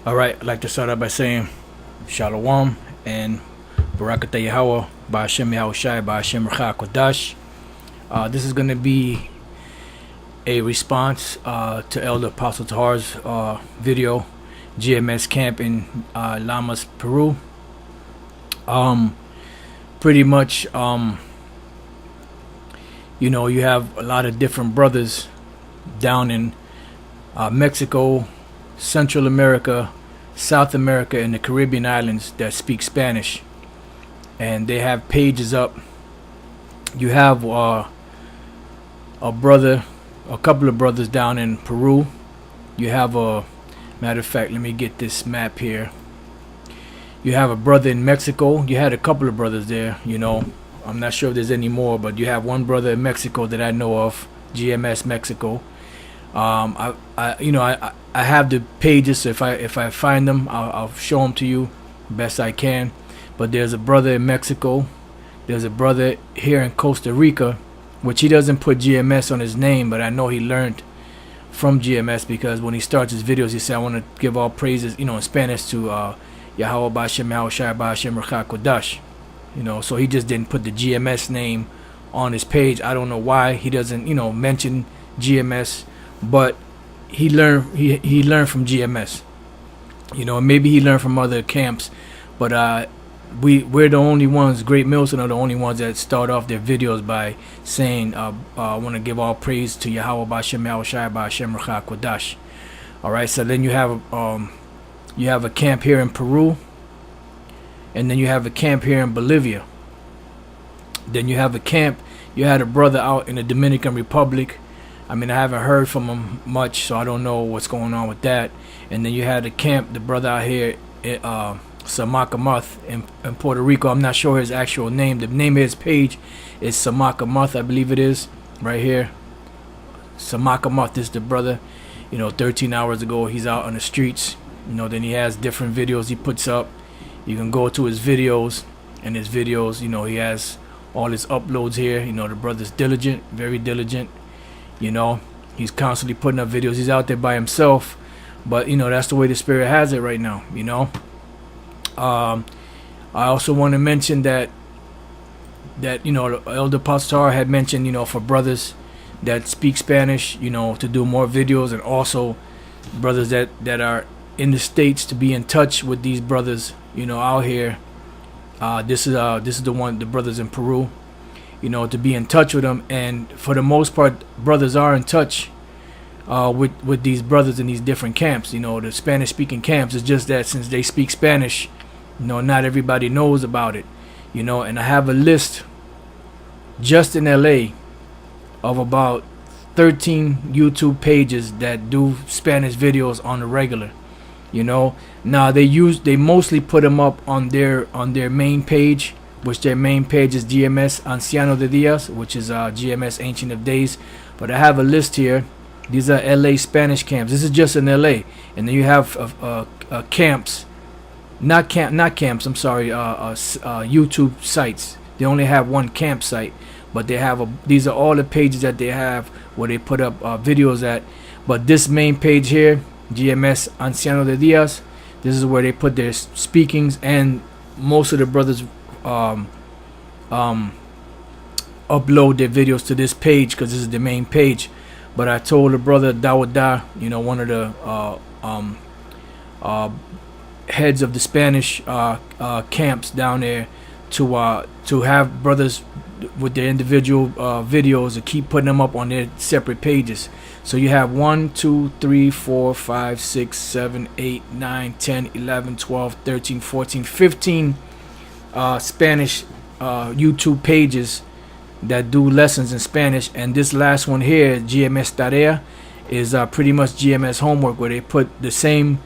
Alright, I'd like to start out by saying Shalom and Barakatah Yahweh, Ba'ashem Yahushai, Ba'ashem Rcha Kodash. This is going to be a response to Elder Apostle Tahar's video, GMS camp in Llamas, Peru. Pretty much, you have a lot of different brothers down in Mexico, Central America, South America, and the Caribbean islands that speak Spanish, and they have pages up. You have a couple of brothers down in Peru. You have a matter of fact, let me get this map here. You have a brother in Mexico. You had a couple of brothers there. I'm not sure if there's any more, but you have one brother in Mexico that I know of, GMS Mexico. I have the pages, so if I find them, I'll show them to you best I can. But there's a brother in Mexico. There's a brother here in Costa Rica, which he doesn't put GMS on his name, but I know he learned from GMS, because when he starts his videos, he said, I want to give all praises, in Spanish to Yahweh Ba'ashem Yahushai Ba'ashem Rcha Kodash. So he just didn't put the GMS name on his page. I don't know why he doesn't, mention GMS, but he learned from GMS. Maybe he learned from other camps, but we're the only ones. Great Milton are the only ones that start off their videos by saying, I want to give all praise to Yahweh Ba'ashem Yahushai Ba'ashem Rcha Kodash. All right, so then you have a camp here in Peru, and then you have a camp here in Bolivia. Then you have a camp. You had a brother out in the Dominican Republic. I haven't heard from him much, so I don't know what's going on with that. And then you had a camp, the brother out here, Samakamuth in Puerto Rico. I'm not sure his actual name. The name of his page is Samakamuth, I believe it is, right here. Samakamuth is the brother. 13 hours ago, he's out on the streets. Then he has different videos he puts up. You can go to his videos, and his videos, he has all his uploads here. The brother's diligent, very diligent. He's constantly putting up videos. He's out there by himself, but that's the way the Spirit has it right now. I also want to mention that Elder Apostle Tahar had mentioned, for brothers that speak Spanish, to do more videos, and also brothers that are in the States to be in touch with these brothers, out here. This is the brothers in Peru. To be in touch with them, and for the most part, brothers are in touch with these brothers in these different camps. The Spanish-speaking camps. It's just that since they speak Spanish, not everybody knows about it. And I have a list just in LA of about 13 YouTube pages that do Spanish videos on the regular. Now they mostly put them up on their main page, which their main page is GMS Anciano de Dias, which is GMS Ancient of Days. But I have a list here. These are LA Spanish camps. This is just in LA, and then you have camps, not camps. I'm sorry, YouTube sites. They only have one campsite, but they have these are all the pages that they have where they put up videos at. But this main page here, GMS Anciano de Dias, this is where they put their speakings, and most of the brothers upload their videos to this page because this is the main page. But I told the brother Dawada, one of the heads of the Spanish camps down there, to have brothers with their individual videos and keep putting them up on their separate pages. So you have 1, 2, 3, 4, 5, 6, 7, 8, 9, 10, 11, 12, 13, 14, 15 Spanish YouTube pages that do lessons in Spanish. And this last one here, GMS Tarea, is pretty much GMS homework, where they put the same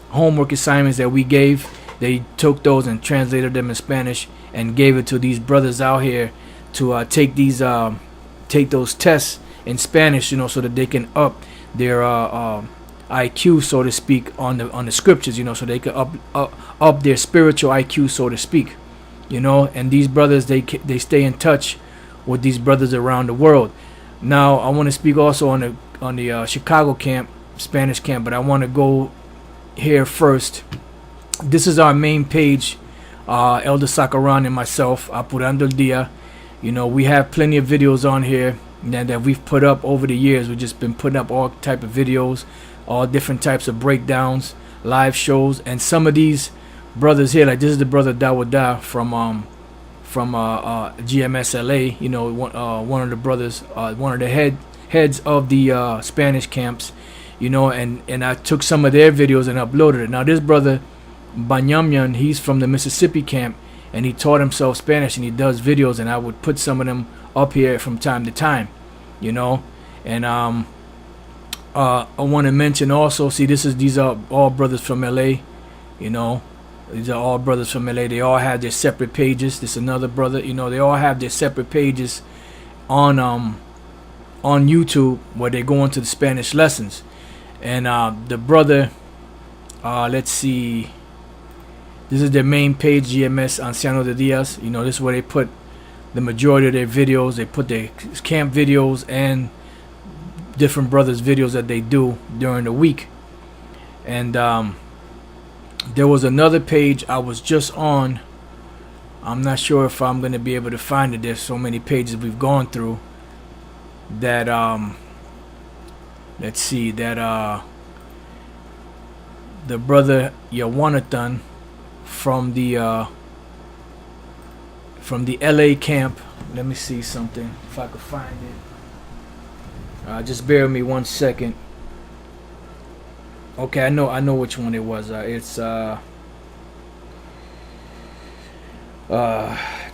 homework assignments that we gave. They took those and translated them in Spanish and gave it to these brothers out here to take those tests in Spanish, so that they can up their IQ, so to speak, on the scriptures, so they can up their spiritual IQ, so to speak, And these brothers, they stay in touch with these brothers around the world. Now, I want to speak also on Chicago camp, Spanish camp, but I want to go here first. This is our main page, Elder Sakaran and myself, Apurando el Dia. You know, we have plenty of videos on here that we've put up over the years. We've just been putting up all type of videos, all different types of breakdowns, live shows, and some of these brothers here, like this is the brother Dawada from GMS LA. You know, one of the brothers, one of the heads of the Spanish camps. You know, and I took some of their videos and uploaded it. Now this brother Banyamyan, he's from the Mississippi camp, and he taught himself Spanish, and he does videos, and I would put some of them up here from time to time. You know, and I want to mention also, see, these are all brothers from LA. You know, these are all brothers from LA. They all have their separate pages. This is another brother. You know, they all have their separate pages on YouTube where they go into the Spanish lessons. And the brother, let's see, this is their main page, GMS Anciano de Diaz. You know, this is where they put the majority of their videos. They put their camp videos and different brothers' videos that they do during the week. And there was another page I was just on. I'm not sure if I'm going to be able to find it. There's so many pages we've gone through that let's see, that the brother Yawanathan from the LA camp. Let me see something if I could find it. Just bear with me 1 second. Okay, I know which one it was. It's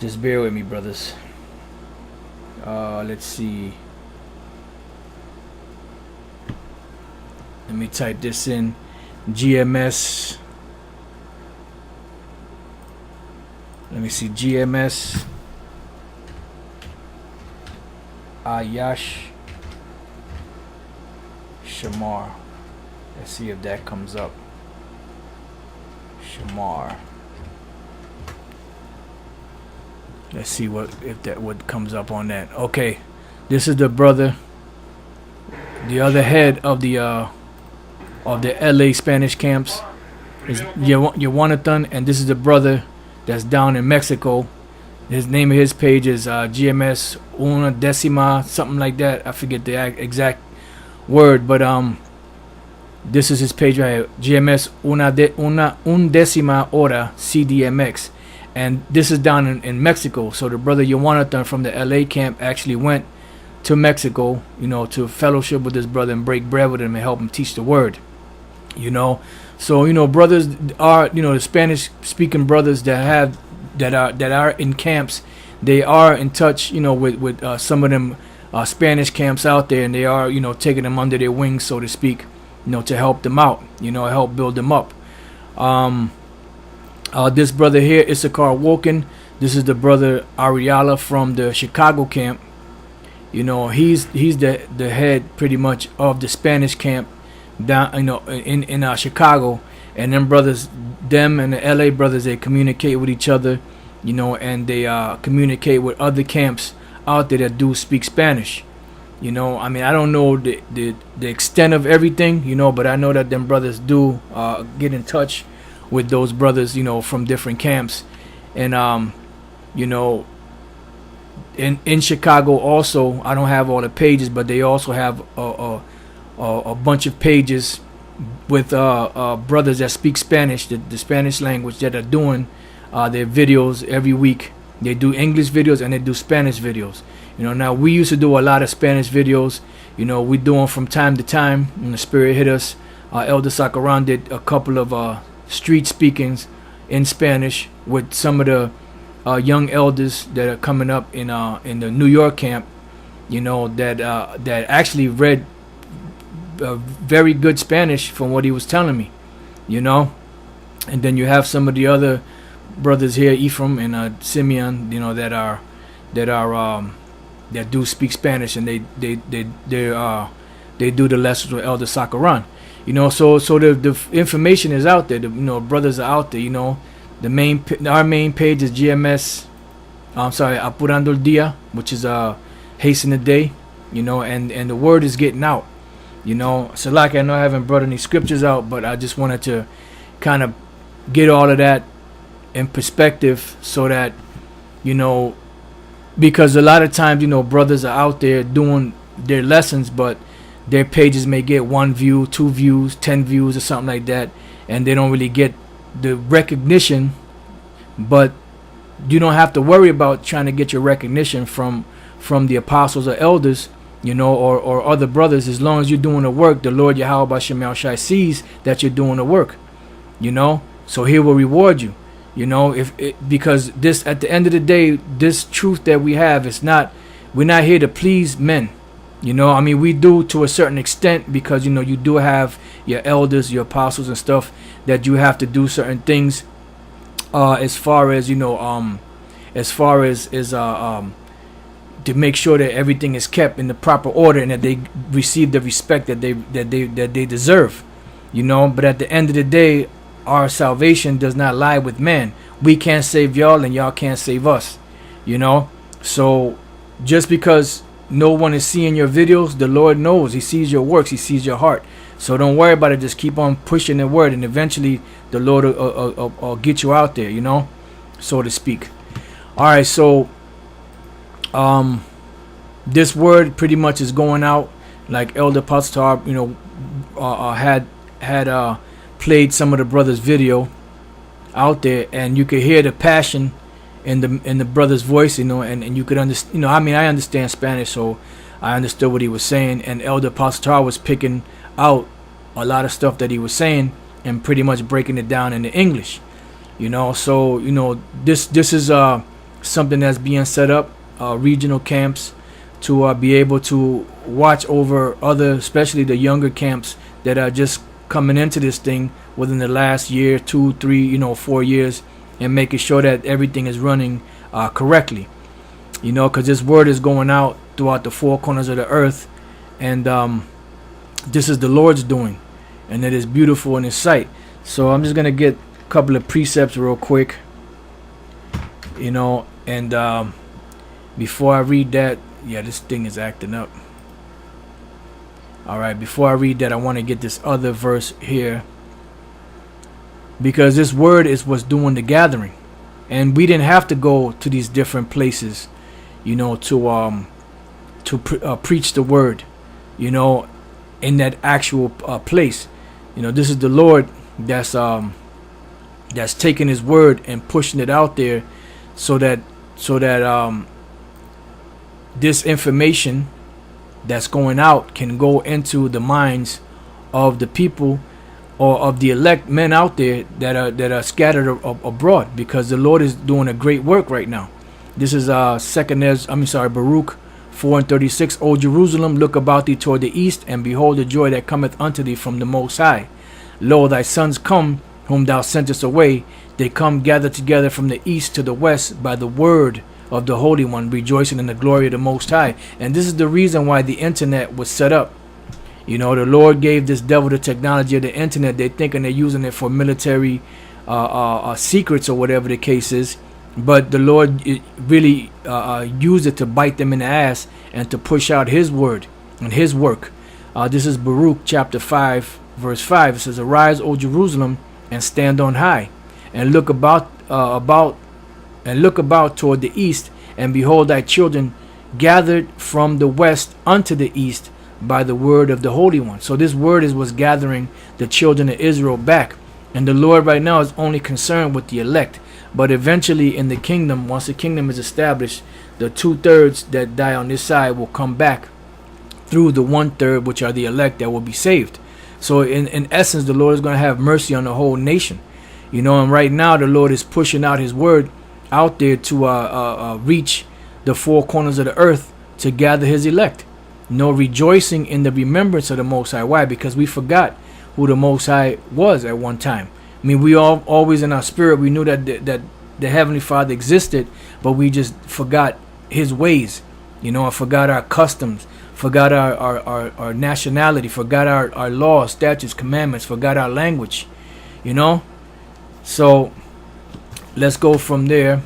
just bear with me, brothers. Let's see. Let me type this in. GMS. Let me see. GMS Ayash Shamar. Let's see if that comes up. Shamar. Let's see what comes up on that. Okay, this is the brother, the other head of the LA Spanish camps is Yawanathan, and this is the brother that's down in Mexico. His name of his page is GMS Una Decima, something like that. I forget the exact word, but this is his page right here, GMS Undecima Hora CDMX, and this is down in Mexico. So the brother Yawanathan from the LA camp actually went to Mexico, you know, to fellowship with his brother and break bread with him and help him teach the word. You know, so, you know, brothers are, you know, the Spanish speaking brothers that are in camps, they are in touch, you know, with some of them Spanish camps out there, and they are, you know, taking them under their wings, so to speak, you know, to help them out, you know, help build them up. This brother here, Issachar Woken, this is the brother Ariala from the Chicago camp. You know, he's the head pretty much of the Spanish camp down, you know, in Chicago. And them brothers, them and the LA brothers, they communicate with each other, you know, and they communicate with other camps out there that do speak Spanish. You know, I mean, I don't know the extent of everything, you know, but I know that them brothers do get in touch with those brothers, you know, from different camps. And you know, in Chicago also, I don't have all the pages, but they also have a bunch of pages with brothers that speak Spanish, the Spanish language, that are doing their videos every week. They do English videos and they do Spanish videos. You know, now we used to do a lot of Spanish videos. You know, we do them from time to time when the Spirit hit us. Elder Sakaran did a couple of street speakings in Spanish with some of the young elders that are coming up in the New York camp. You know, that actually read very good Spanish from what he was telling me. You know, and then you have some of the other brothers here, Ephraim and Simeon. You know, that do speak Spanish, and they do the lessons with Elder Sakaran. You know, so the information is out there. You know, brothers are out there. You know, our main page is GMS. Apurando el Dia, which is hasten the day. You know, and the word is getting out. You know, so like I know I haven't brought any scriptures out, but I just wanted to kind of get all of that in perspective so that, you know, because a lot of times, you know, brothers are out there doing their lessons, but their pages may get 1 view, 2 views, 10 views or something like that, and they don't really get the recognition. But you don't have to worry about trying to get your recognition from the apostles or elders, you know, or other brothers. As long as you're doing the work, the Lord Yahweh Bashem Shai sees that you're doing the work, you know, so he will reward you, you know, because this, at the end of the day, this truth that we have is not, we're not here to please men, you know. I mean, we do to a certain extent, because, you know, you do have your elders, your apostles and stuff, that you have to do certain things, as far as, you know, to make sure that everything is kept in the proper order and that they receive the respect that they deserve, you know. But at the end of the day, our salvation does not lie with man. We can't save y'all and y'all can't save us, you know. So just because no one is seeing your videos, the Lord knows. He sees your works, he sees your heart. So don't worry about it. Just keep on pushing the word, and eventually the Lord will get you out there, you know, so to speak. All right, so this word pretty much is going out, like Elder Pastor, you know, had played some of the brothers' video out there, and you could hear the passion in the brother's voice, you know, and you could understand, you know, I mean, I understand Spanish, so I understood what he was saying, and Elder Pastor was picking out a lot of stuff that he was saying and pretty much breaking it down into English, you know. So, you know, this is something that's being set up, regional camps, to be able to watch over other, especially the younger camps that are just coming into this thing within the last year, 2, 3, you know, 4 years, and making sure that everything is running correctly, you know, because this word is going out throughout the 4 corners of the earth, and this is the Lord's doing, and it is beautiful in his sight. So I'm just gonna get a couple of precepts real quick, you know, and before I read that, yeah, this thing is acting up. All right, before I read that, I want to get this other verse here, because this word is what's doing the gathering, and we didn't have to go to these different places, you know, to preach the word, you know, in that actual place. You know, this is the Lord that's taking his word and pushing it out there, so that this information that's going out can go into the minds of the people, or of the elect men out there that are scattered abroad, because the Lord is doing a great work right now. This is Baruch 4:36. O Jerusalem, look about thee toward the east, and behold the joy that cometh unto thee from the Most High. Lo, thy sons come, whom thou sentest away. They come gathered together from the east to the west by the word of the Holy One, rejoicing in the glory of the Most High. And this is the reason why the internet was set up. You know, the Lord gave this devil the technology of the internet. They're thinking they're using it for military secrets or whatever the case is. But the Lord really used it to bite them in the ass and to push out his word and his work. This is Baruch chapter 5, verse 5. It says, Arise, O Jerusalem, and stand on high, and look about toward the east, and behold thy children gathered from the west unto the east by the word of the Holy One. So this word is what's gathering the children of Israel back. And the Lord right now is only concerned with the elect. But eventually in the kingdom, once the kingdom is established, the 2/3 that die on this side will come back through the 1/3, which are the elect that will be saved. So in essence, the Lord is going to have mercy on the whole nation. You know, and right now the Lord is pushing out his word out there to reach the 4 corners of the earth to gather his elect. You know, rejoicing in the remembrance of the Most High. Why? Because we forgot who the Most High was at one time. I mean, we always in our spirit, we knew that the Heavenly Father existed, but we just forgot his ways, you know, and forgot our customs, forgot our nationality, forgot our laws, statutes, commandments, forgot our language, you know. So let's go from there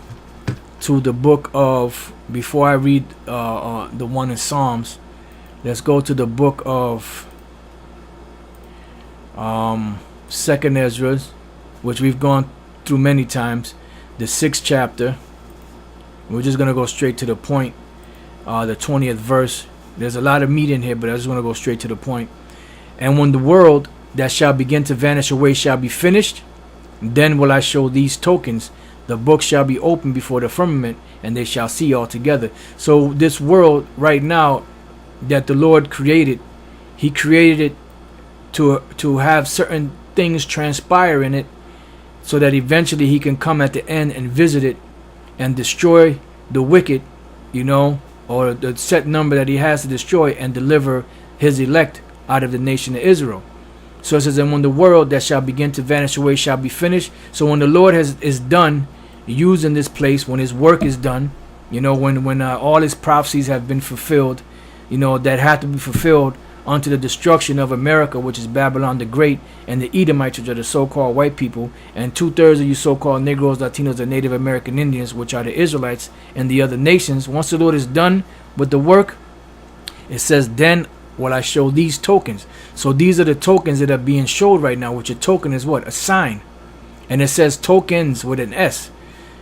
to the book of, before I read the one in Psalms, let's go to the book of Second Ezra, which we've gone through many times, the 6th chapter. We're just going to go straight to the point. The 20th verse. There's a lot of meat in here, but I just want to go straight to the point. And when the world that shall begin to vanish away shall be finished, then will I show these tokens. The book shall be opened before the firmament, and they shall see altogether. So this world right now that the Lord created, he created it to have certain things transpire in it, so that eventually he can come at the end and visit it and destroy the wicked, or the set number that he has to destroy, and deliver his elect out of the nation of Israel. So it says, and when the world that shall begin to vanish away shall be finished. So when the Lord is done using this place, when his work is done, when all his prophecies have been fulfilled, that have to be fulfilled unto the destruction of America, which is Babylon the Great, and the Edomites, which are the so-called white people, and 2/3 of you so-called Negroes, Latinos, and Native American Indians, which are the Israelites, and the other nations. Once the Lord is done with the work, it says, then will I show these tokens. So these are the tokens that are being showed right now, which a token is what? A sign. And it says tokens with an S.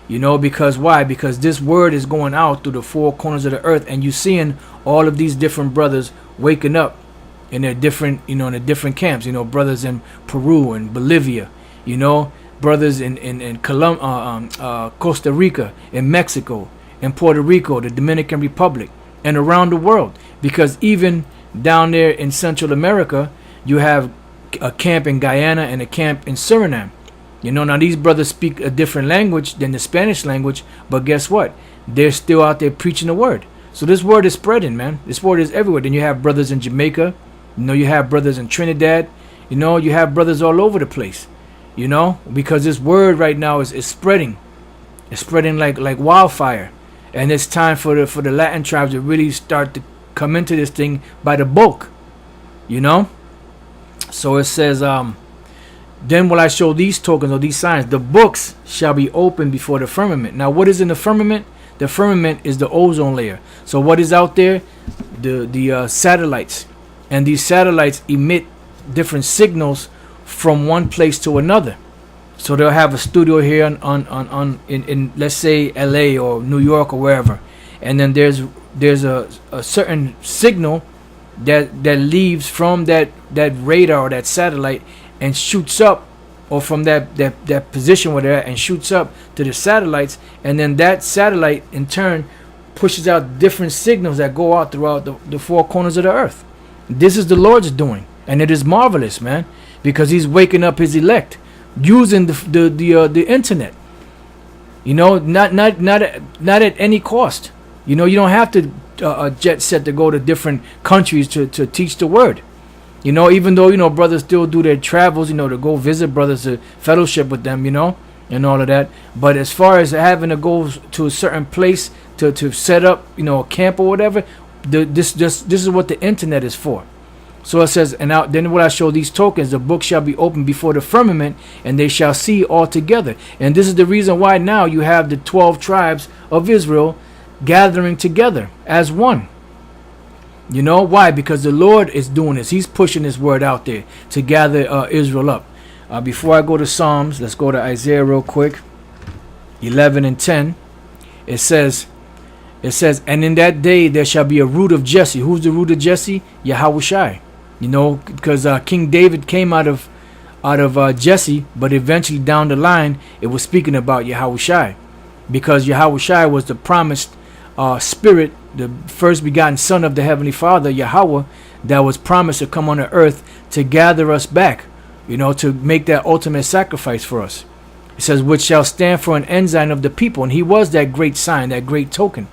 Because why? Because this word is going out through the four corners of the earth, and you're seeing all of these different brothers waking up in their different, in the different camps. Brothers in Peru and Bolivia, brothers in Costa Rica, in Mexico, in Puerto Rico, the Dominican Republic, and around the world. Because even down there in Central America, you have a camp in Guyana and a camp in Suriname. Now these brothers speak a different language than the Spanish language, but guess what? They're still out there preaching the word. So this word is spreading, man. This word is everywhere. Then you have brothers in Jamaica. You have brothers in Trinidad. You have brothers all over the place. Because this word right now is spreading. It's spreading like wildfire. And it's time for the Latin tribes to really start to come into this thing by the bulk. So it says, then will I show these tokens or these signs. The books shall be opened before the firmament. Now what is in the firmament? The firmament is the ozone layer. So what is out there? The satellites. And these satellites emit different signals from one place to another. So they'll have a studio here in let's say LA or New York or wherever, and then there's a certain signal that leaves from that radar or that satellite and shoots up, or from that position where they're at, and shoots up to the satellites, and then that satellite in turn pushes out different signals that go out throughout the four corners of the earth. This is the Lord's doing, and it is marvelous, man, because he's waking up his elect using the internet. Not at any cost. You don't have to jet set to go to different countries to teach the word. Even though brothers still do their travels, to go visit brothers, to fellowship with them, and all of that. But as far as having to go to a certain place to set up, a camp or whatever, this is what the internet is for. So it says, and then will I show these tokens. The book shall be opened before the firmament, and they shall see all together. And this is the reason why now you have the 12 tribes of Israel gathering together as one. Why? Because the Lord is doing this. He's pushing this word out there to gather Israel up. Before I go to Psalms, let's go to Isaiah real quick. 11 and 10. It says, and in that day there shall be a root of Jesse. Who's the root of Jesse? Yahushai. Because King David came out of Jesse, but eventually down the line it was speaking about Yahushai, because Yahushai was the promised spirit, the first begotten son of the heavenly Father, Yahweh, that was promised to come on the earth to gather us back, to make that ultimate sacrifice for us. It says, which shall stand for an ensign of the people. And he was that great sign, that great token.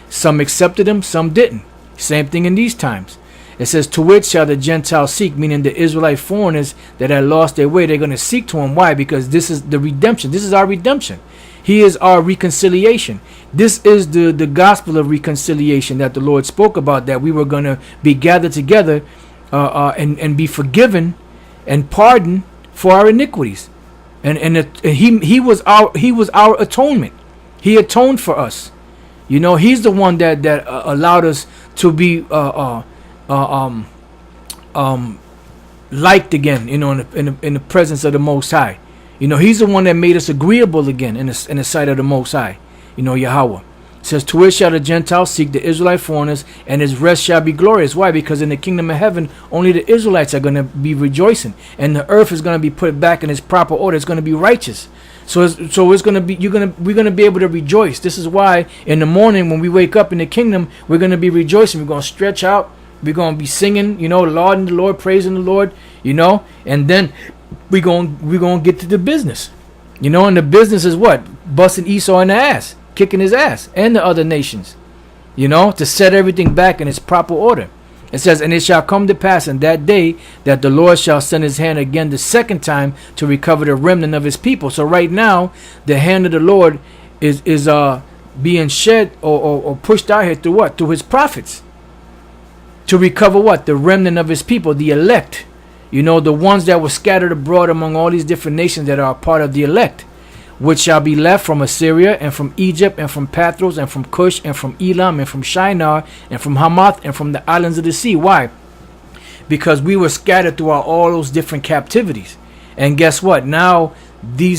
Some accepted him, some didn't. Same thing in these times. It says, to which shall the Gentiles seek, meaning the Israelite foreigners that had lost their way. They're going to seek to him. Why? Because this is the redemption. This is our redemption. He is our reconciliation. This is the gospel of reconciliation that the Lord spoke about, that we were going to be gathered together and be forgiven and pardoned for our iniquities. And he was our atonement. He atoned for us. He's the one that allowed us to be liked again, in the presence of the Most High. He's the one that made us agreeable again in the sight of the Most High. Yahweh. It says, to it shall the Gentiles seek, the Israelite foreigners, and his rest shall be glorious. Why? Because in the kingdom of heaven, only the Israelites are going to be rejoicing, and the earth is going to be put back in its proper order. It's going to be righteous. So it's going to be, we're going to be able to rejoice. This is why in the morning when we wake up in the kingdom, we're going to be rejoicing. We're going to stretch out. We're going to be singing, lauding the Lord, praising the Lord, and then we're going to get to the business. And the business is what? Busting Esau in the ass, kicking his ass, and the other nations, to set everything back in its proper order. It says, and it shall come to pass in that day that the Lord shall send his hand again the second time to recover the remnant of his people. So right now, the hand of the Lord is being shed or pushed out here through what? Through his prophets. To recover what? The remnant of his people, the elect. The ones that were scattered abroad among all these different nations that are a part of the elect, which shall be left from Assyria and from Egypt and from Pathros and from Cush and from Elam and from Shinar and from Hamath and from the islands of the sea. Why? Because we were scattered throughout all those different captivities. And guess what? Now the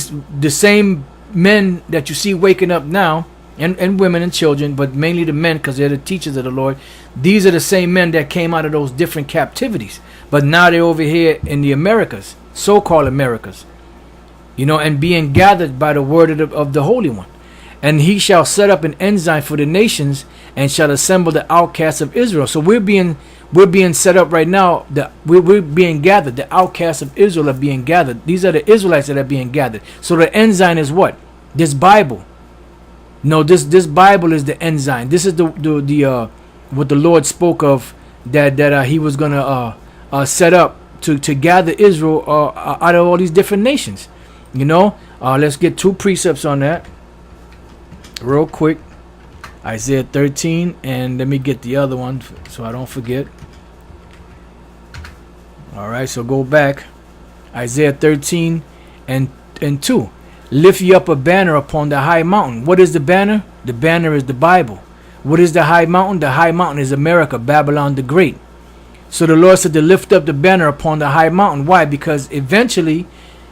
same men that you see waking up now, and women and children, but mainly the men, because they're the teachers of the Lord. These are the same men that came out of those different captivities, but now they're over here in the Americas, so-called Americas, and being gathered by the word of the Holy One. And he shall set up an ensign for the nations, and shall assemble the outcasts of Israel. So we're being set up right now. We're being gathered. The outcasts of Israel are being gathered. These are the Israelites that are being gathered. So the ensign is what? This Bible. No, this Bible is the ensign. This is the what the Lord spoke of that he was gonna set up to gather Israel out of all these different nations. Let's get 2 precepts on that real quick. Isaiah 13, and let me get the other one so I don't forget. All right, so go back. Isaiah 13 and 2. Lift ye up a banner upon the high mountain. What is the banner? The banner is the Bible. What is the high mountain? The high mountain is America, Babylon the Great. So the Lord said to lift up the banner upon the high mountain. Why? Because eventually,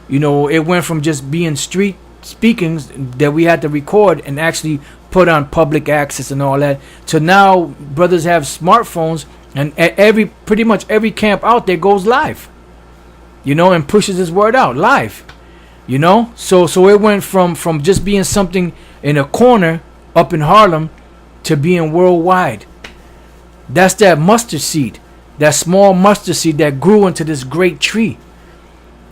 it went from just being street speakings that we had to record and actually put on public access and all that, to now brothers have smartphones, and pretty much every camp out there goes live, and pushes his word out live. So it went from just being something in a corner up in Harlem to being worldwide. That's that mustard seed, that small mustard seed that grew into this great tree.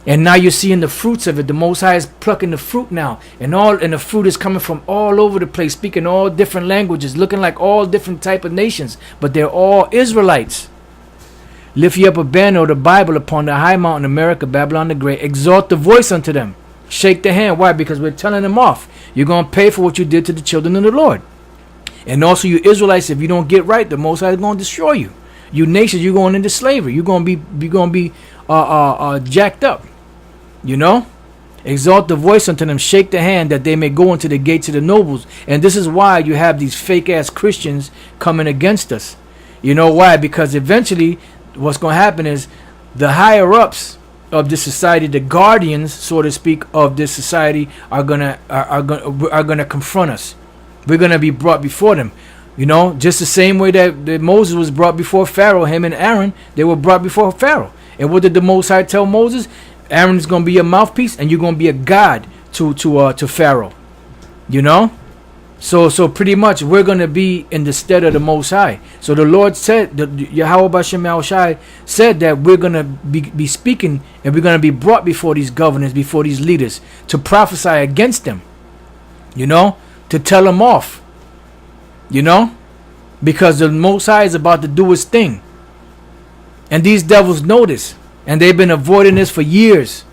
And now you're seeing the fruits of it. The Most High is plucking the fruit now, and the fruit is coming from all over the place, speaking all different languages, looking like all different type of nations, but they're all Israelites. Lift ye up a banner of the Bible upon the high mountain, America, Babylon the Great. Exalt the voice unto them. Shake the hand. Why? Because we're telling them off. You're going to pay for what you did to the children of the Lord. And also, you Israelites, if you don't get right, the Most High is going to destroy you. You nations, you're going into slavery. You're going to be jacked up. Exalt the voice unto them. Shake the hand that they may go into the gates of the nobles. And this is why you have these fake ass Christians coming against us. You know why? Because eventually, what's going to happen is the higher ups of this society, the guardians, so to speak, of this society, are gonna confront us. We're gonna be brought before them. Just the same way that Moses was brought before Pharaoh. Him and Aaron, they were brought before Pharaoh. And what did the Most High tell Moses? Aaron is gonna be your mouthpiece, and you're gonna be a god to Pharaoh. So pretty much we're going to be in the stead of the Most High. So the Lord said, Yahweh Bashem Yahushai said that we're going to be speaking, and we're going to be brought before these governors, before these leaders, to prophesy against them, to tell them off, because the Most High is about to do his thing. And these devils know this, and they've been avoiding this for years.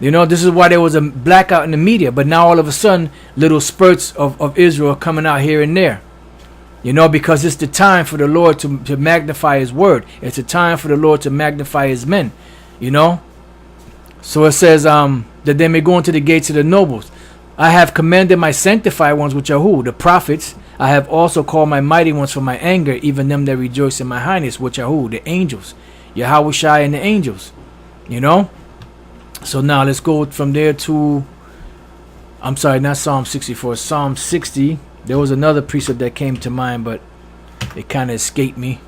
This is why there was a blackout in the media. But now all of a sudden, little spurts of Israel are coming out here and there. Because it's the time for the Lord to magnify his word. It's the time for the Lord to magnify his men. So it says that they may go into the gates of the nobles. I have commanded my sanctified ones, which are who? The prophets. I have also called my mighty ones for my anger, even them that rejoice in my highness, which are who? The angels. Yahweh Shai and the angels. You know? So now let's go from there to, I'm sorry, not Psalm 64, Psalm 60. There was another precept that came to mind, but it kind of escaped me.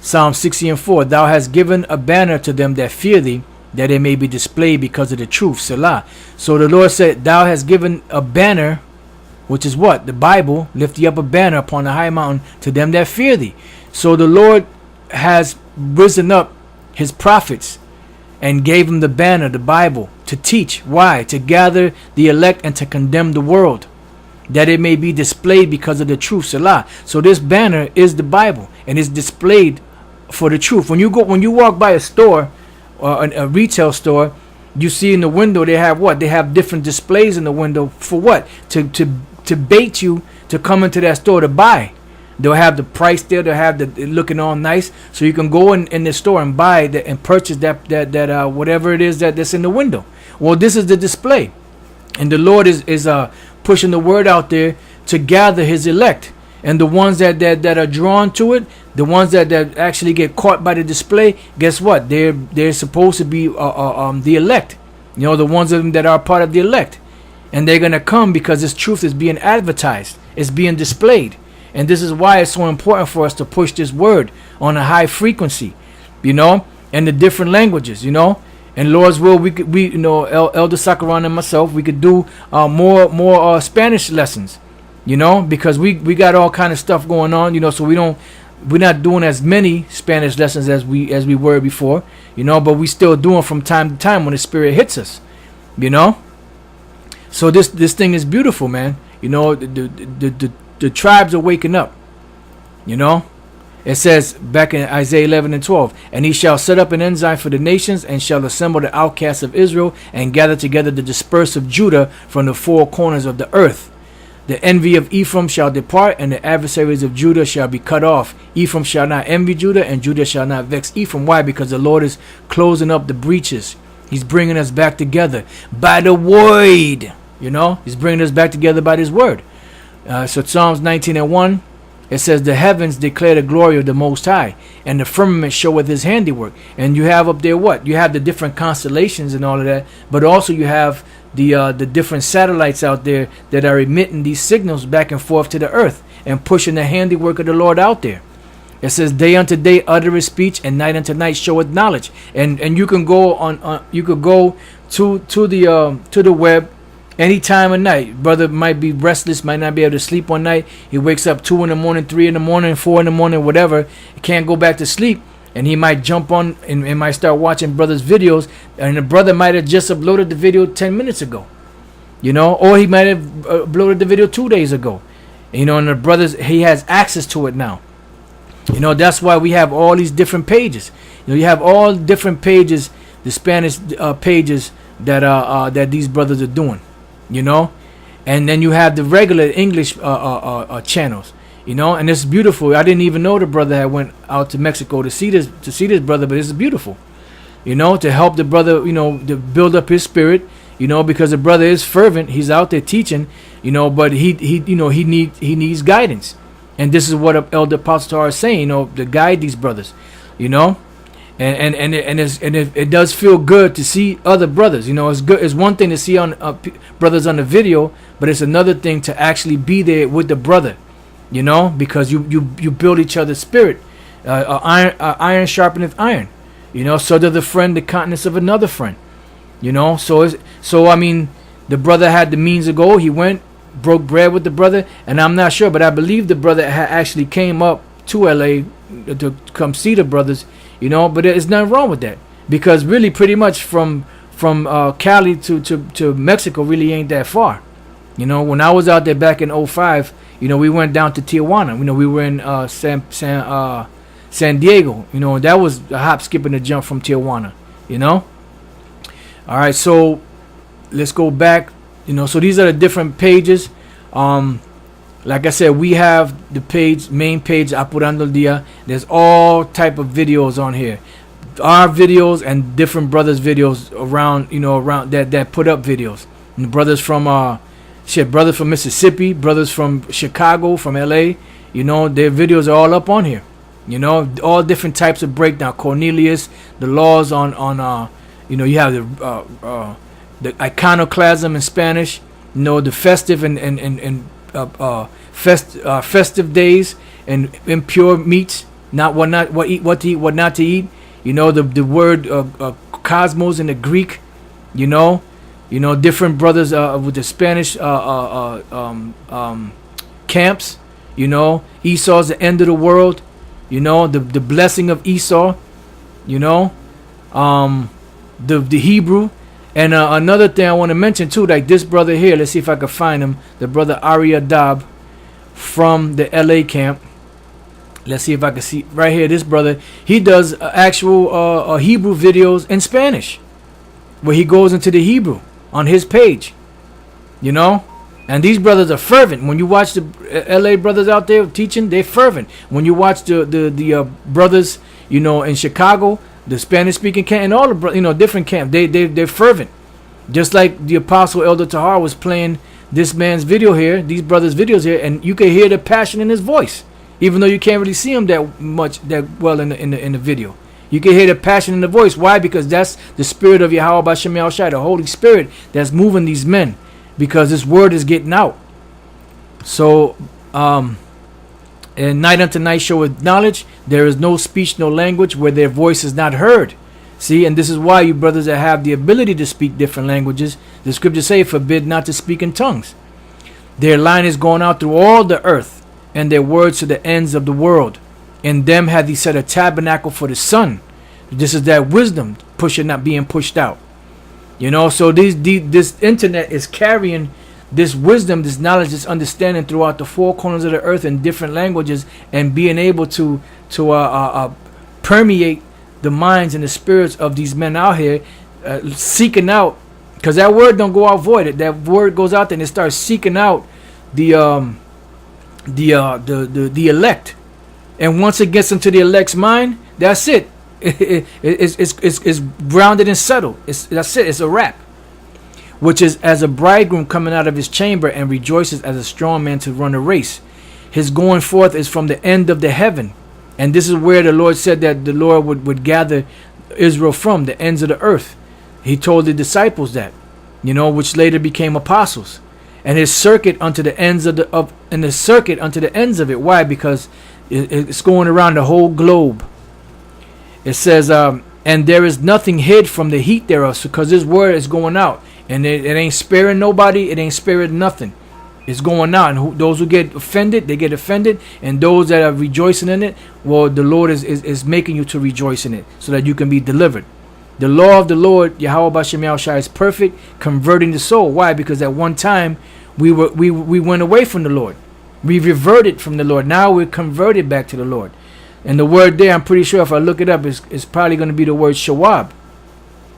Psalm 60 and 4. Thou hast given a banner to them that fear thee, that it may be displayed because of the truth. Selah. So the Lord said, thou hast given a banner, which is what? The Bible. Lift thee up a banner upon the high mountain to them that fear thee. So the Lord has risen up his prophets and gave them the banner, the Bible, to teach. Why? To gather the elect and to condemn the world, that it may be displayed because of the truth. Selah. So this banner is the Bible, and it's displayed for the truth. When you walk by a store or a retail store, you see in the window they have what? They have different displays in the window for what? To bait you to come into that store to buy. They'll have the price there. They'll have the looking all nice, so you can go in the store and buy that and purchase that whatever it is that's in the window. Well, this is the display, and the Lord is pushing the word out there to gather His elect, and the ones that are drawn to it, the ones that actually get caught by the display. Guess what? They're supposed to be the elect. You know, the ones of them that are part of the elect, and they're gonna come because this truth is being advertised. It's being displayed. And this is why it's so important for us to push this word on a high frequency, you know, and the different languages, you know. And Lord's will, we you know, Elder Sakaran and myself, we could do more Spanish lessons, you know, because we got all kind of stuff going on, you know. So we're not doing as many Spanish lessons as we were before, you know, but we still doing from time to time when the Spirit hits us, you know. So this thing is beautiful, man. You know, the tribes are waking up, you know. It says back in Isaiah 11 and 12, and he shall set up an ensign for the nations, and shall assemble the outcasts of Israel, and gather together the dispersed of Judah from the four corners of the earth. The envy of Ephraim shall depart, and the adversaries of Judah shall be cut off. Ephraim shall not envy Judah, and Judah shall not vex Ephraim. Why? Because the Lord is closing up the breaches. He's bringing us back together by the word. You know, he's bringing us back together by this word. So Psalms 19 and 1, it says, the heavens declare the glory of the Most High, and the firmament showeth his handiwork. And you have up there what? You have the different constellations and all of that, but also you have the different satellites out there that are emitting these signals back and forth to the earth and pushing the handiwork of the Lord out there. It says, day unto day uttereth speech, and night unto night showeth knowledge. And you can go on you could go to the web any time of night. Brother might be restless, might not be able to sleep one night. He wakes up 2 in the morning, 3 in the morning, 4 in the morning, whatever. He can't go back to sleep, and he might jump on and might start watching brother's videos, and the brother might have just uploaded the video 10 minutes ago, you know, or he might have uploaded the video 2 days ago, you know, and the brothers, he has access to it now. You know, that's why we have all these different pages. You know, you have all different pages, the Spanish pages that these brothers are doing. You know, and then you have the regular English channels, you know, and it's beautiful. I didn't even know the brother had went out to Mexico to see this brother, but it's beautiful, you know, to help the brother, you know, to build up his spirit, you know, because the brother is fervent. He's out there teaching, you know, but he you know, he needs guidance, and this is what Elder Apostle is saying, you know, to guide these brothers, you know. And it does feel good to see other brothers. You know, it's good. It's one thing to see on brothers on the video, but it's another thing to actually be there with the brother. You know, because you build each other's spirit. Iron sharpeneth iron. You know, so does the friend the countenance of another friend. You know, so I mean, the brother had the means to go. He went, broke bread with the brother, and I'm not sure, but I believe the brother actually came up to LA to come see the brothers. You know, but there's nothing wrong with that, because really pretty much from Cali to Mexico really ain't that far. You know, when I was out there back in 05, you know, we went down to Tijuana. You know, we were in San Diego. You know, that was a hop, skip, and a jump from Tijuana. You know. All right, so let's go back. You know, so these are the different pages. Like I said, we have the main page, Apurando el Dia. There's all type of videos on here. Our videos and different brothers' videos around, you know, around that put up videos. And brothers from brothers from Mississippi, brothers from Chicago, from LA, you know, their videos are all up on here. You know, all different types of breakdown. Cornelius, the laws on You know, you have the iconoclasm in Spanish. You know, the festive and festive days and impure meats, what to eat, what not to eat. You know, the word cosmos in the Greek. You know, different brothers with the Spanish camps. You know, Esau's the end of the world. You know, the blessing of Esau. You know, the Hebrew. And another thing I want to mention too, like this brother here, let's see if I can find him, the brother Aria Dab from the LA camp. Let's see if I can see right here. This brother, he does actual Hebrew videos in Spanish, where he goes into the Hebrew on his page. You know, and these brothers are fervent. When you watch the LA brothers out there teaching, they're fervent. When you watch the brothers, you know, in Chicago, the Spanish speaking camp, and all the different camps, they're fervent. Just like the Apostle Elder Tahar was playing this man's video here, these brothers' videos here, and you can hear the passion in his voice, even though you can't really see him that well in the video. You can hear the passion in the voice. Why? Because that's the spirit of Yahweh Bashem Yahushai, the Holy Spirit that's moving these men, because this word is getting out. So, and night unto night showeth knowledge. There is no speech, no language where their voice is not heard. See, and this is why you brothers that have the ability to speak different languages, the scriptures say, forbid not to speak in tongues. Their line is going out through all the earth, and their words to the ends of the world. In them hath he set a tabernacle for the sun. This is that wisdom pushing, not being pushed out. You know, so this internet is carrying this wisdom, this knowledge, this understanding throughout the four corners of the earth in different languages, and being able to permeate the minds and the spirits of these men out here, seeking out, because that word don't go out void. That word goes out there and it starts seeking out the elect, and once it gets into the elect's mind, that's it. It's grounded and settled. That's it. It's a wrap. Which is as a bridegroom coming out of his chamber and rejoices as a strong man to run a race. His going forth is from the end of the heaven. And this is where the Lord said that the Lord would gather Israel from, the ends of the earth. He told the disciples that, you know, which later became apostles. And his circuit unto the ends of it. Why? Because it's going around the whole globe. It says, and there is nothing hid from the heat thereof, because this word is going out. And it ain't sparing nobody. It ain't sparing nothing. It's going out. And those who get offended, they get offended. And those that are rejoicing in it, well, the Lord is making you to rejoice in it so that you can be delivered. The law of the Lord, Yahweh Bashem Yahushai, is perfect, converting the soul. Why? Because at one time, we went away from the Lord. We reverted from the Lord. Now we're converted back to the Lord. And the word there, I'm pretty sure if I look it up, is probably going to be the word shawab,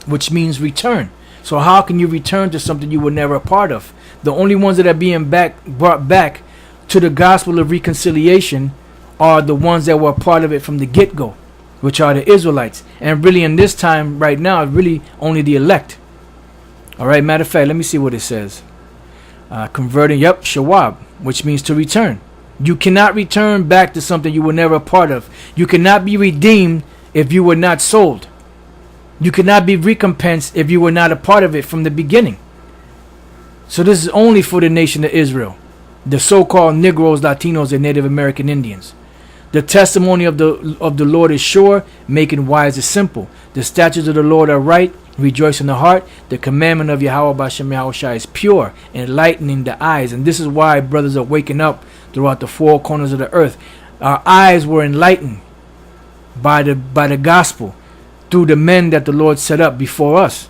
which means return. So how can you return to something you were never a part of? The only ones that are being brought back to the gospel of reconciliation are the ones that were a part of it from the get-go, which are the Israelites. And really in this time right now, really only the elect. All right, matter of fact, let me see what it says. Converting, shawab, which means to return. You cannot return back to something you were never a part of. You cannot be redeemed if you were not sold. You cannot be recompensed if you were not a part of it from the beginning. So this is only for the nation of Israel, the so-called Negroes, Latinos, and Native American Indians. The testimony of the Lord is sure, making wise is simple. The statutes of the Lord are right, rejoice in the heart. The commandment of Yahweh Bashem Yahushai is pure, enlightening the eyes. And this is why brothers are waking up throughout the four corners of the earth. Our eyes were enlightened by the gospel, through the men that the Lord set up before us.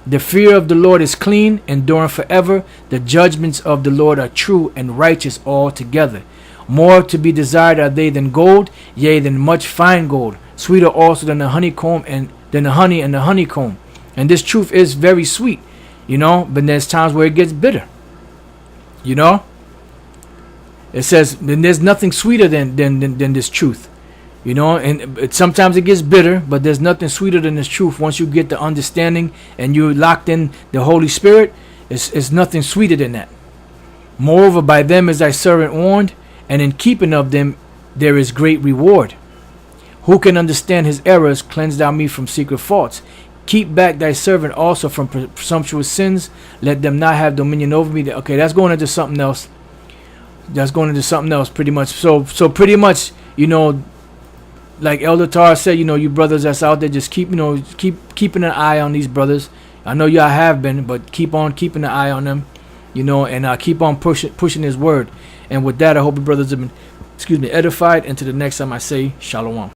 The fear of the Lord is clean, enduring forever. The judgments of the Lord are true and righteous altogether. More to be desired are they than gold, yea, than much fine gold. Sweeter also than the honeycomb, and than the honey and the honeycomb. And this truth is very sweet, you know, but there's times where it gets bitter. You know? It says, then there's nothing sweeter than this truth. You know, and sometimes it gets bitter, but there's nothing sweeter than this truth. Once you get the understanding and you're locked in the Holy Spirit, it's nothing sweeter than that. Moreover, by them is thy servant warned, and in keeping of them there is great reward. Who can understand his errors? Cleanse thou me from secret faults. Keep back thy servant also from presumptuous sins. Let them not have dominion over me. Okay, that's going into something else. That's going into something else pretty much. So pretty much, you know, like Elder Tar said, you know, you brothers that's out there, just keep, you know, keeping an eye on these brothers. I know y'all have been, but keep on keeping an eye on them, you know, and keep on pushing his word. And with that, I hope you brothers have been, edified. And to the next time I say, Shalom.